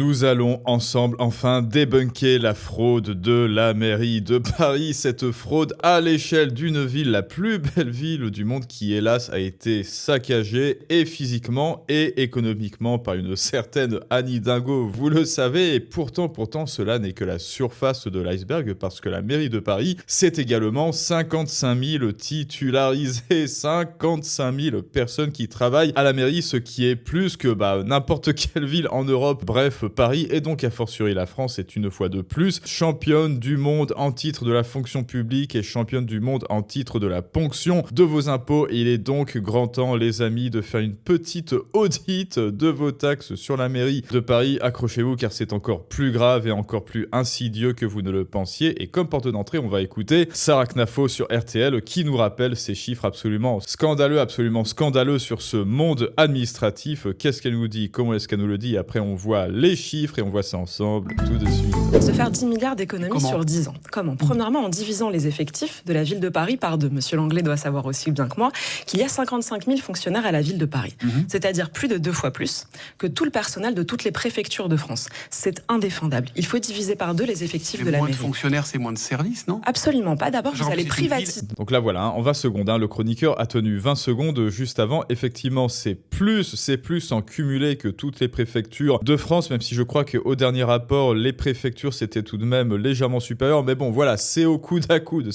Nous allons ensemble enfin débunker la fraude de la mairie de Paris, cette fraude à l'échelle d'une ville, la plus belle ville du monde qui hélas a été saccagée et physiquement et économiquement par une certaine Anne Hidalgo, vous le savez, et pourtant cela n'est que la surface de l'iceberg parce que la mairie de Paris, c'est également 55 000 titularisés, 55 000 personnes qui travaillent à la mairie, ce qui est plus que n'importe quelle ville en Europe. Bref, Paris et donc a fortiori la France est une fois de plus championne du monde en titre de la fonction publique et championne du monde en titre de la ponction de vos impôts. Et il est donc grand temps, les amis, de faire une petite audit de vos taxes sur la mairie de Paris. Accrochez-vous car c'est encore plus grave et encore plus insidieux que vous ne le pensiez. Et comme porte d'entrée, on va écouter Sarah Knafo sur RTL qui nous rappelle ces chiffres absolument scandaleux sur ce monde administratif. Qu'est-ce qu'elle nous dit? Comment est-ce qu'elle nous le dit? Après, on voit les chiffres et on voit ça ensemble tout de suite. Se faire 10 milliards d'économies sur 10 ans. Comment? Premièrement, en divisant les effectifs de la ville de Paris par deux. Monsieur Langlais doit savoir aussi bien que moi qu'il y a 55 000 fonctionnaires à la ville de Paris. C'est-à-dire plus de 2 fois plus que tout le personnel de toutes les préfectures de France. C'est indéfendable. Il faut diviser par deux les effectifs de la mairie. Moins de fonctionnaires, c'est moins de services, non? Absolument pas. D'abord, vous allez privatiser. Donc là, voilà, en 20 secondes, le chroniqueur a tenu 20 secondes juste avant. Effectivement, c'est plus en cumulé que toutes les préfectures de France, même si je crois qu'au dernier rapport, les préfectures, c'était tout de même légèrement supérieur. Mais bon, voilà, c'est au coude à coude.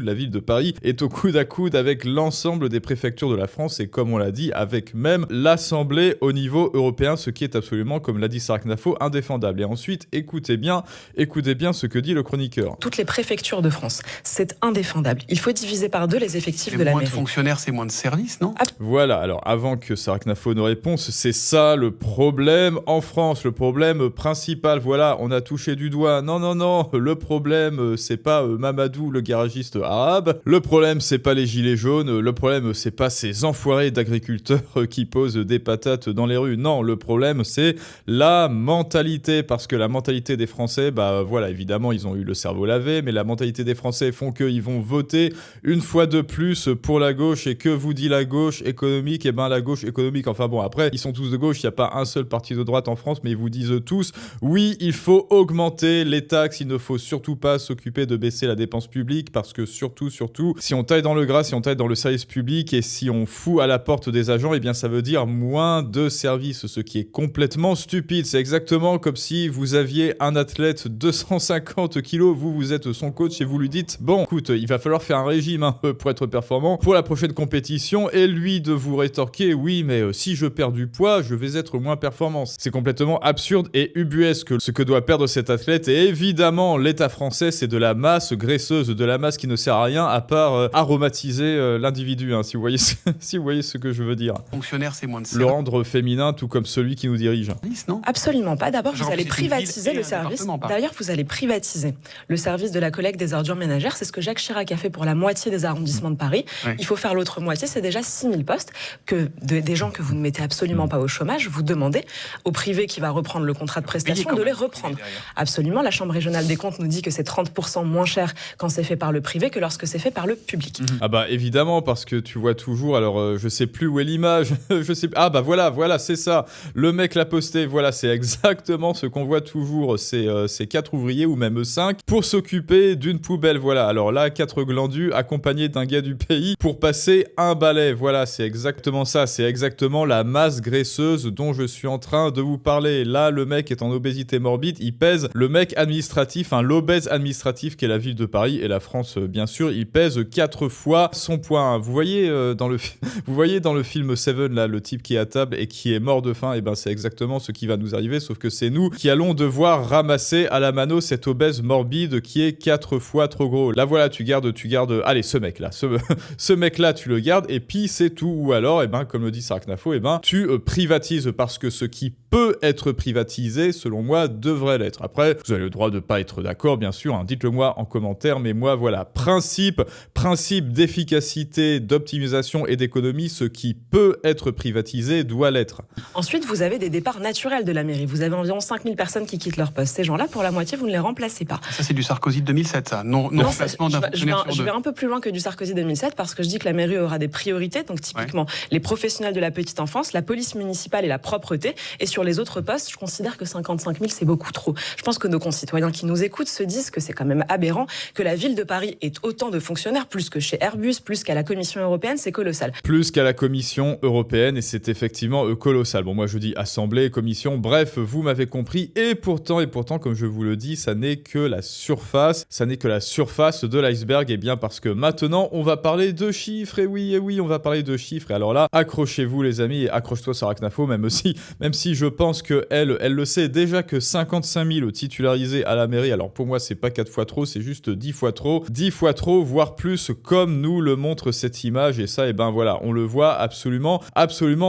La ville de Paris est au coude à coude avec l'ensemble des préfectures de la France et comme on l'a dit, avec même l'Assemblée au niveau européen, ce qui est absolument, comme l'a dit Sarah Knafo, indéfendable. Et ensuite, écoutez bien ce que dit le chroniqueur. Toutes les préfectures de France, c'est indéfendable. Il faut diviser par deux les effectifs de la mairie. Moins de fonctionnaires, c'est moins de services, non? Voilà, alors avant que Sarah Knafo ne réponse, c'est ça le problème en France, le problème principal. Voilà, on a touché du doigt. Non, le problème, c'est pas Mamadou, le garagiste arabe. Le problème, c'est pas les gilets jaunes. Le problème, c'est pas ces enfoirés d'agriculteurs qui posent des patates dans les rues. Non, le problème, c'est la mentalité. Parce que la mentalité des Français, voilà, évidemment, ils ont eu le cerveau lavé, mais la mentalité des Français font qu'ils vont voter une fois de plus pour la gauche. Et que vous dit la gauche économique? Eh ben, la gauche économique, enfin bon, après, ils sont tous de gauche, il n'y a pas un seul parti de droite en France, mais ils vous disent tous, oui, il faut augmenter les taxes, il ne faut surtout pas s'occuper de baisser la dépense publique, parce que surtout, si on taille dans le gras, si on taille dans le service public, et si on fout à la porte des agents, eh bien ça veut dire moins de services, ce qui est complètement stupide. C'est exactement comme si vous aviez un athlète 250 kilos, vous êtes son coach, et vous lui dites, bon, écoute, il va falloir faire un régime pour être performant pour la prochaine compétition, et lui de vous rétorquer, oui, mais si je perds du poids, je vais être moins performant. C'est complètement absurde et ubuesque ce que doit perdre cet athlète. Et évidemment, l'État français, c'est de la masse graisseuse, de la masse qui ne sert à rien à part aromatiser l'individu, si vous voyez ce que je veux dire. Fonctionnaire, c'est moins de le rendre féminin, tout comme celui qui nous dirige. Non? Absolument pas. D'abord, vous allez privatiser le service. D'ailleurs, vous allez privatiser le service de la collecte des ordures ménagères. C'est ce que Jacques Chirac a fait pour la moitié des arrondissements de Paris. Oui. Il faut faire l'autre moitié. C'est déjà 6 000 postes des gens que vous ne mettez absolument pas au chômage. Vous demandez au privé qui va reprendre le contrat de prestation de les reprendre. Absolument. La Chambre régionale des comptes nous dit que c'est 30% moins cher quand c'est fait par le privé que lorsque c'est fait par le public. Évidemment, parce que tu vois toujours, alors je sais plus où est l'image, voilà, c'est ça. Le mec l'a posté, voilà, c'est exactement ce qu'on voit toujours, c'est 4 ouvriers ou même 5 pour s'occuper d'une poubelle, voilà. Alors là, 4 glandus accompagnés d'un gars du pays pour passer un balai, voilà, c'est exactement ça, c'est exactement la masse graisseuse dont je suis en train de vous parler. Là, le mec est en obésité morbide, il pèse, le mec administratif, l'obèse administratif qu'est la ville de Paris et la France, bien sûr, il pèse 4 fois son poids. Vous voyez dans le film Seven, là, le type qui est à table et qui est mort de faim, et c'est exactement ce qui va nous arriver, sauf que c'est nous qui allons devoir ramasser à la mano cet obèse morbide qui est 4 fois trop gros. Là, voilà, tu gardes, allez, ce mec-là, ce mec-là, tu le gardes, et puis c'est tout. Ou alors, comme le dit Sarah Knafo, tu privatises, parce que ce qui peut être privatisé, selon moi, devrait l'être. Après, vous avez le droit de pas être d'accord, bien sûr, dites-le moi en commentaire, mais moi, voilà, principe d'efficacité, d'optimisation et d'économie, ce qui peut être privatisé doit l'être. Ensuite, vous avez des départs naturels de la mairie. Vous avez environ 5 000 personnes qui quittent leur poste. Ces gens-là, pour la moitié, vous ne les remplacez pas. Ça, c'est du Sarkozy de 2007, ça. Non remplacement d'un fonctionnaire sur deux. Je vais un peu plus loin que du Sarkozy 2007, parce que je dis que la mairie aura des priorités. Donc, typiquement, les professionnels de la petite enfance, la police municipale et la propreté. Et sur les autres postes, je considère que 55 000, c'est beaucoup trop. Je pense que nos concitoyens qui nous écoutent se disent que c'est quand même aberrant que la ville de Paris ait autant de fonctionnaires, plus que chez Airbus, plus qu'à la Commission européenne, c'est colossal. Plus qu'à la Commission européenne, et c'est effectivement colossal. Bon, moi je dis assemblée, commission, bref, vous m'avez compris. Et pourtant, comme je vous le dis, ça n'est que la surface. Ça n'est que la surface de l'iceberg. Et bien parce que maintenant, on va parler de chiffres. Et oui, on va parler de chiffres. Et alors là, accrochez-vous les amis, et accroche-toi Sarah-Knafo, même si je pense qu'elle le sait déjà que 55 000 titularisés à la mairie. Alors pour moi, c'est pas 4 fois trop, c'est juste 10 fois trop. 10 fois trop, voire plus, comme nous le montre cette image. Et ça, et ben voilà, on le voit absolument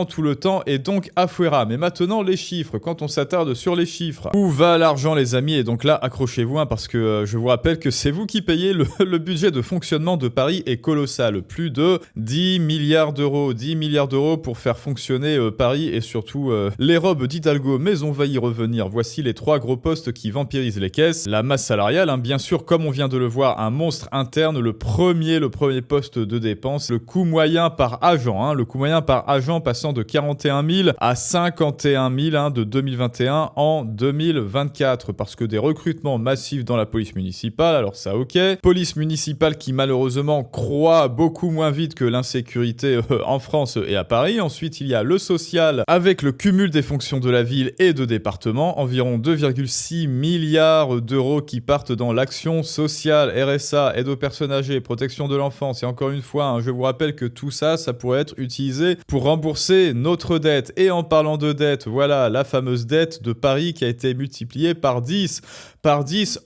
tout le temps. Et donc, afuera. Mais maintenant, les chiffres. Quand on s'attarde sur les chiffres, où va l'argent, les amis? Et donc là, accrochez-vous, parce que je vous rappelle que c'est vous qui payez le budget de fonctionnement de Paris est colossal. Plus de 10 milliards d'euros. 10 milliards d'euros pour faire fonctionner Paris et surtout les robes d'Hidalgo. Mais on va y revenir. Voici les 3 gros postes qui vampirisent les caisses. La masse salariale, bien sûr, comme on vient de le voir, un monstre interne. Le premier poste de dépense. Le coût moyen par agent. Le coût moyen par agent passant de 41 000 à 51 000 de 2021 en 2024. Parce que des recrutements massifs dans la police municipale, alors ça ok. Police municipale qui malheureusement croît beaucoup moins vite que l'insécurité en France et à Paris. Ensuite, il y a le social avec le cumul des fonctions de la ville et de département. Environ 2,6 milliards d'euros qui partent dans l'action sociale, RSA, aide aux personnes âgées, protection de l'enfance. Et encore une fois, je vous rappelle que tout ça, ça pourrait être utilisé pour rembourser notre dette. Et en parlant de dette, voilà la fameuse dette de Paris qui a été multipliée par 10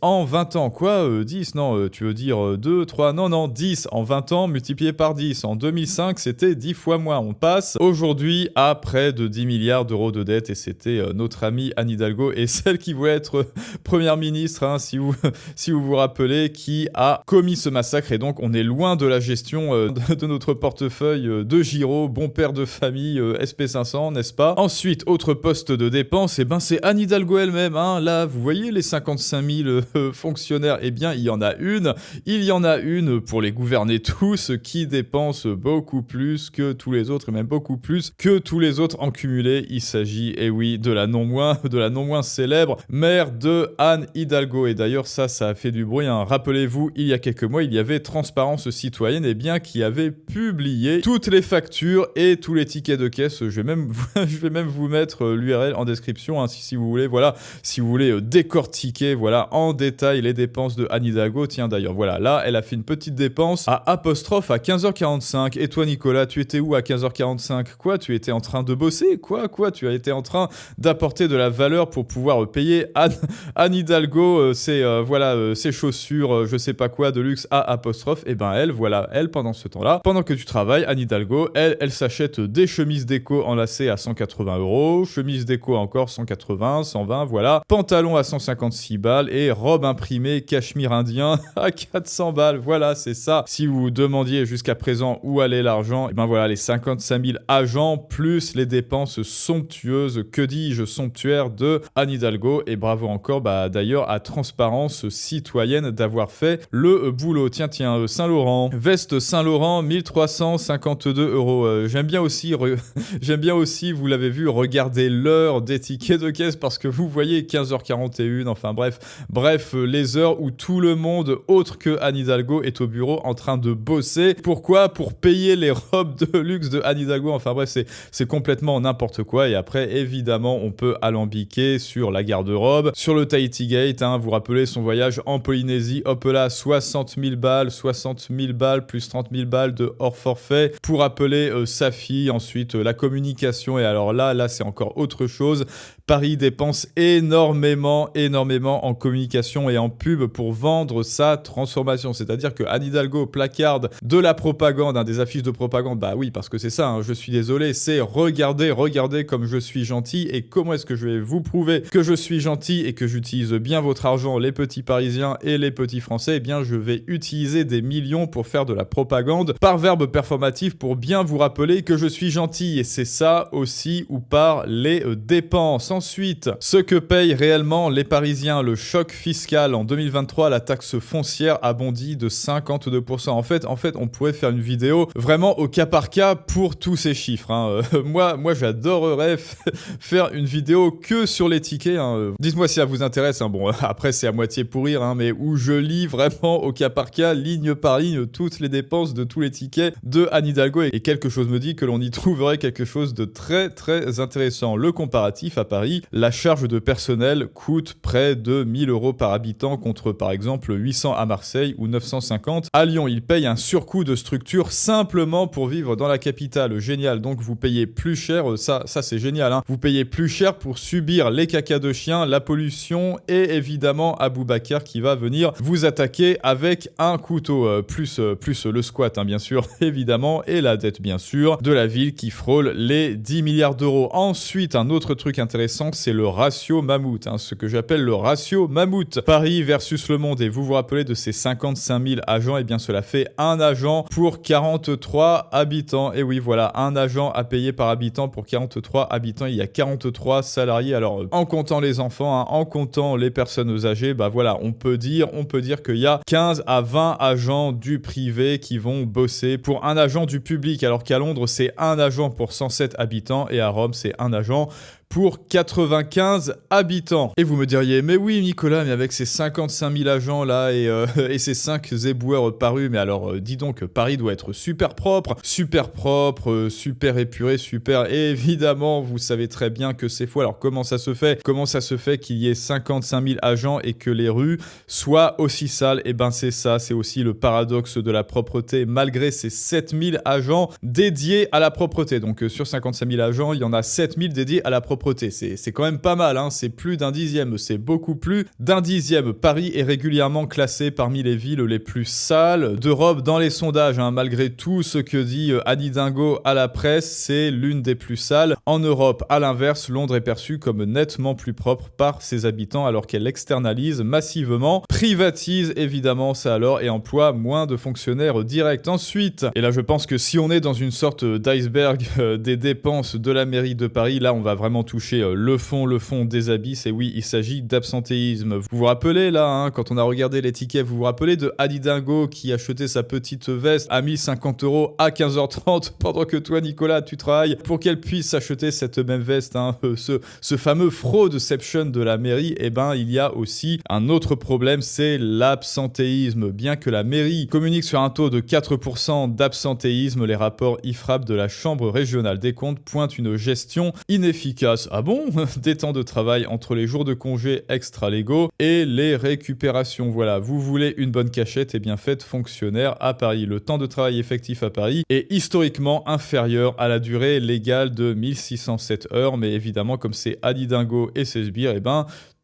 en 20 ans. Quoi 10 Non, tu veux dire 2, 3 Non, 10 en 20 ans multiplié par 10. En 2005, c'était 10 fois moins. On passe aujourd'hui à près de 10 milliards d'euros de dette et c'était notre amie Anne Hidalgo et celle qui voulait être première ministre, si vous vous rappelez, qui a commis ce massacre. Et donc, on est loin de la gestion de notre portefeuille de Giraud, bon père de famille, SP500, n'est-ce pas? Ensuite, autre poste de dépense, c'est Anne Hidalgo elle-même. Là, vous voyez les 55 000 fonctionnaires, bien, il y en a une pour les gouverner tous qui dépense beaucoup plus que tous les autres et même beaucoup plus que tous les autres en cumulé. Il s'agit, de la non moins célèbre mère de Anne Hidalgo. Et d'ailleurs, ça a fait du bruit. Rappelez-vous, il y a quelques mois, il y avait Transparence Citoyenne, qui avait publié toutes les factures et tous les tickets de caisse. Je vais même vous mettre l'URL en description, si vous voulez, si vous voulez décortiquer, en détail les dépenses de Anne Hidalgo. Tiens, d'ailleurs, là, elle a fait une petite dépense à 15h45. Et toi, Nicolas, tu étais où à 15h45? Quoi? Tu étais en train de bosser? Quoi? Tu as été en train d'apporter de la valeur pour pouvoir payer Anne Hidalgo ses chaussures, je sais pas quoi, de luxe à apostrophe. Elle, pendant ce temps-là, pendant que tu travailles, Anne Hidalgo, elle s'achète des chemises déco enlacées à 180 €, chemises déco encore 180, 120, pantalon à 156 balles et robe imprimée cachemire indien à 400 balles. Voilà, c'est ça. Si vous vous demandiez jusqu'à présent où allait l'argent, les 55 000 agents plus les dépenses somptueuses, que dis-je, somptuaires de Anne Hidalgo. Et bravo encore, d'ailleurs, à Transparence Citoyenne d'avoir fait le boulot. Tiens, Saint-Laurent. Veste Saint-Laurent, 1352 €. J'aime bien aussi, vous l'avez vu, regarder l'heure des tickets de caisse parce que vous voyez 15h41, enfin bref, les heures où tout le monde autre que Anne Hidalgo est au bureau en train de bosser. Pourquoi? Pour payer les robes de luxe de Anne Hidalgo. Enfin bref, c'est complètement n'importe quoi. Et après, évidemment, on peut alambiquer sur la garde-robe, sur le Tahiti Gate. Vous rappelez son voyage en Polynésie. Hop là, 60 000 balles plus 30 000 balles de hors forfait pour appeler sa fille. Ensuite, la communication. Et alors là, c'est encore autre chose. Paris dépense énormément en communication et en pub pour vendre sa transformation. C'est-à-dire que Anne Hidalgo placarde de la propagande, des affiches de propagande. Bah oui, parce que c'est ça, je suis désolé, c'est regardez comme je suis gentil. Et comment est-ce que je vais vous prouver que je suis gentil et que j'utilise bien votre argent, les petits Parisiens et les petits Français? Je vais utiliser des millions pour faire de la propagande par verbe performatif pour bien vous rappeler que je suis gentil. Et c'est ça aussi, ou par les dépenses. Ensuite, ce que payent réellement les Parisiens, le choc fiscal en 2023, la taxe foncière a bondi de 52%. En fait, on pourrait faire une vidéo vraiment au cas par cas pour tous ces chiffres. Moi, j'adorerais faire une vidéo vidéo que sur les tickets. Dites-moi si ça vous intéresse. Bon, après, c'est à moitié pour rire, mais où je lis vraiment au cas par cas, ligne par ligne, toutes les dépenses de tous les tickets de Anne Hidalgo. Et quelque chose me dit que l'on y trouverait quelque chose de très très intéressant. Le comparatif à Paris, la charge de personnel coûte près de 1 000 € par habitant contre par exemple 800 à Marseille ou 950 à Lyon. Il paye un surcoût de structure simplement pour vivre dans la capitale. Génial, donc vous payez plus cher, ça c'est génial. Vous payez plus cher pour subir les cacas de chiens, la pollution et évidemment Aboubacar qui va venir vous attaquer avec un couteau, plus le squat bien sûr, évidemment, et la dette bien sûr de la ville qui frôle les 10 milliards d'euros. Ensuite, un autre truc intéressant, c'est le ratio mammouth, ce que j'appelle le ratio mammouth. Paris versus le monde, et vous vous rappelez de ces 55 000 agents, et bien cela fait un agent pour 43 habitants. Et oui, voilà, un agent à payer par habitant pour 43 habitants. Il y a 43 salariés. Alors, en comptant les enfants, en comptant les personnes âgées, voilà, on peut dire qu'il y a 15 à 20 agents du privé qui vont bosser pour un agent du public, alors qu'à Londres, c'est un agent pour 107 habitants et à Rome, c'est un agent pour 95 habitants. Et vous me diriez, mais oui Nicolas, mais avec ces 55 000 agents là et ces 5 éboueurs par rue, mais alors dis donc, Paris doit être super propre, super épuré, super... Et évidemment, vous savez très bien que c'est faux. Alors comment ça se fait qu'il y ait 55 000 agents et que les rues soient aussi sales? Et c'est ça, c'est aussi le paradoxe de la propreté, malgré ces 7 000 agents dédiés à la propreté. Donc sur 55 000 agents, il y en a 7 000 dédiés à la propreté. C'est quand même pas mal, c'est plus d'un dixième, c'est beaucoup plus d'un dixième. Paris est régulièrement classé parmi les villes les plus sales d'Europe dans les sondages, malgré tout ce que dit Anne Hidalgo à la presse, c'est l'une des plus sales en Europe. À l'inverse, Londres est perçue comme nettement plus propre par ses habitants alors qu'elle externalise massivement, privatise évidemment ça alors et emploie moins de fonctionnaires directs. Ensuite, et là je pense que si on est dans une sorte d'iceberg des dépenses de la mairie de Paris, là on va vraiment toucher le fond des abysses. Et oui, il s'agit d'absentéisme. Vous vous rappelez là, quand on a regardé les tickets, vous vous rappelez de Anne Hidalgo qui achetait sa petite veste à 1 050 € à 15h30 pendant que toi Nicolas tu travailles pour qu'elle puisse acheter cette même veste, ce fameux fraudeception de la mairie. Il y a aussi un autre problème, c'est l'absentéisme. Bien que la mairie communique sur un taux de 4% d'absentéisme, les rapports IFRAP de la Chambre régionale des comptes pointent une gestion inefficace. Ah bon? Des temps de travail entre les jours de congé extra-légaux et les récupérations. Voilà, vous voulez une bonne cachette, et bien faites fonctionnaire à Paris. Le temps de travail effectif à Paris est historiquement inférieur à la durée légale de 1607 heures, mais évidemment, comme c'est Anne Hidalgo et ses sbires,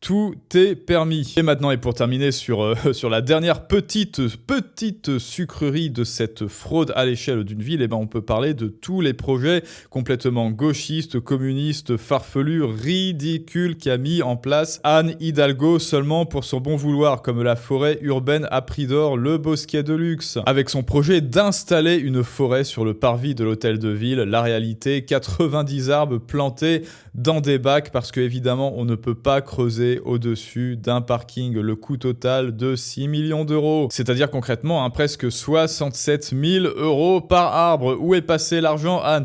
tout est permis. Et maintenant, et pour terminer sur la dernière petite sucrerie de cette fraude à l'échelle d'une ville, on peut parler de tous les projets complètement gauchistes, communistes, farfelus, ridicules qu'a mis en place Anne Hidalgo seulement pour son bon vouloir, comme la forêt urbaine à prix d'or, le Bosquet de luxe. Avec son projet d'installer une forêt sur le parvis de l'hôtel de ville, la réalité, 90 arbres plantés dans des bacs parce que évidemment on ne peut pas creuser au-dessus d'un parking. Le coût total de 6 millions d'euros. C'est-à-dire concrètement presque 67 000 € par arbre. Où est passé l'argent, Anne?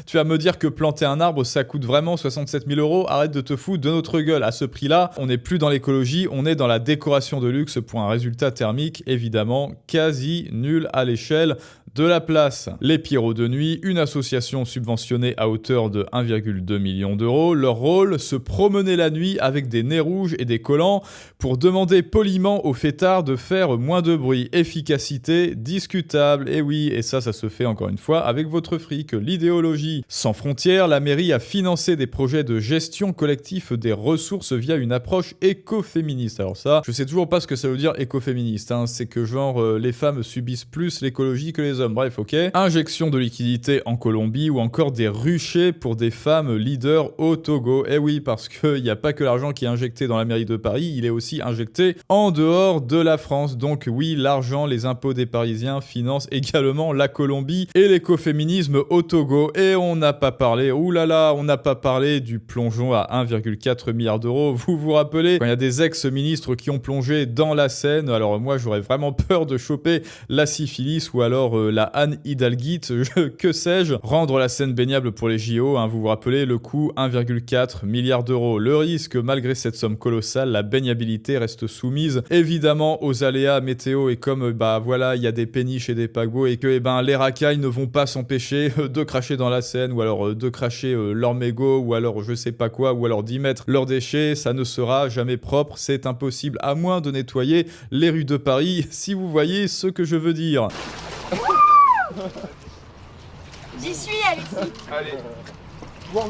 Tu vas me dire que planter un arbre ça coûte vraiment 67 000 €? Arrête de te foutre de notre gueule. À ce prix-là, on n'est plus dans l'écologie, on est dans la décoration de luxe pour un résultat thermique évidemment quasi nul à l'échelle de la place. Les Pierrots de nuit, une association subventionnée à hauteur de 1,2 million d'euros. Leur rôle, se promener la nuit avec des nez rouges et des collants pour demander poliment aux fêtards de faire moins de bruit. Efficacité discutable. Et oui, et ça se fait encore une fois avec votre fric. L'idéologie sans frontières, la mairie a financé des projets de gestion collective des ressources via une approche écoféministe. Alors ça, je sais toujours pas ce que ça veut dire écoféministe. C'est que genre les femmes subissent plus l'écologie que les hommes. Bref, ok. Injection de liquidités en Colombie ou encore des ruchers pour des femmes leaders au Togo. Eh oui, parce qu'il n'y a pas que l'argent qui est injecté dans la mairie de Paris, il est aussi injecté en dehors de la France. Donc oui, l'argent, les impôts des Parisiens financent également la Colombie et l'écoféminisme au Togo. Et on n'a pas parlé, on n'a pas parlé du plongeon à 1,4 milliard d'euros. Vous vous rappelez quand il y a des ex-ministres qui ont plongé dans la Seine? Alors moi, j'aurais vraiment peur de choper la syphilis ou alors la Anne Hidalguite, que sais-je, rendre la Seine baignable pour les JO, hein, vous vous rappelez, le coût 1,4 milliard d'euros. Le risque, malgré cette somme colossale, la baignabilité reste soumise évidemment aux aléas météo, et comme voilà, il y a des péniches et des paquebots et que les racailles ne vont pas s'empêcher de cracher dans la Seine, ou alors de cracher leurs mégots, ou alors je sais pas quoi, ou alors d'y mettre leurs déchets, ça ne sera jamais propre, c'est impossible, à moins de nettoyer les rues de Paris, si vous voyez ce que je veux dire. J'y suis, Alexis. Allez. Voir.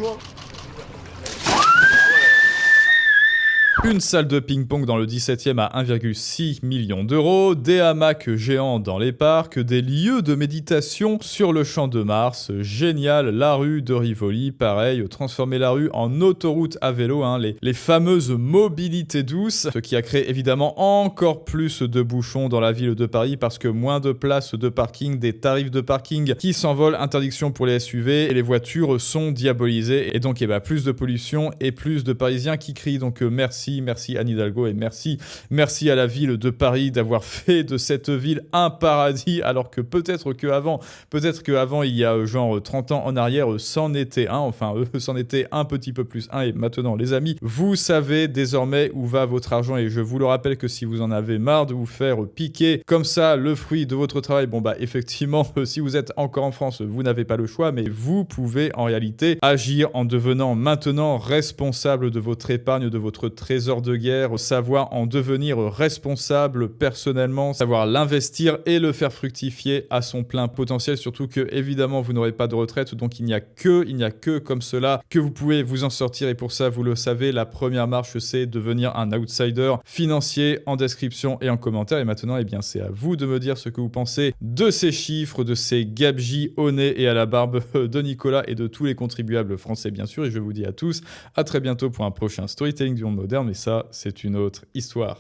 Une salle de ping-pong dans le 17e à 1,6 million d'euros, des hamacs géants dans les parcs, des lieux de méditation sur le Champ de Mars, génial, la rue de Rivoli, pareil, transformer la rue en autoroute à vélo, hein, les fameuses mobilités douces, ce qui a créé évidemment encore plus de bouchons dans la ville de Paris parce que moins de places de parking, des tarifs de parking qui s'envolent, interdiction pour les SUV et les voitures sont diabolisées et donc plus de pollution et plus de Parisiens qui crient, donc merci Anne Hidalgo et merci à la ville de Paris d'avoir fait de cette ville un paradis, alors que peut-être qu'avant il y a genre 30 ans en arrière, c'en était un, c'en était un petit peu plus un, et maintenant les amis, vous savez désormais où va votre argent, et je vous le rappelle que si vous en avez marre de vous faire piquer comme ça le fruit de votre travail, effectivement, si vous êtes encore en France, vous n'avez pas le choix, mais vous pouvez en réalité agir en devenant maintenant responsable de votre épargne, de votre trésor de guerre, savoir en devenir responsable personnellement, savoir l'investir et le faire fructifier à son plein potentiel, surtout que évidemment vous n'aurez pas de retraite, donc il n'y a que comme cela que vous pouvez vous en sortir, et pour ça, vous le savez, la première marche, c'est devenir un outsider financier, en description et en commentaire. Et maintenant, c'est à vous de me dire ce que vous pensez de ces chiffres, de ces gabegies au nez et à la barbe de Nicolas et de tous les contribuables français bien sûr, et je vous dis à tous à très bientôt pour un prochain Storytelling du monde moderne. Mais ça, c'est une autre histoire.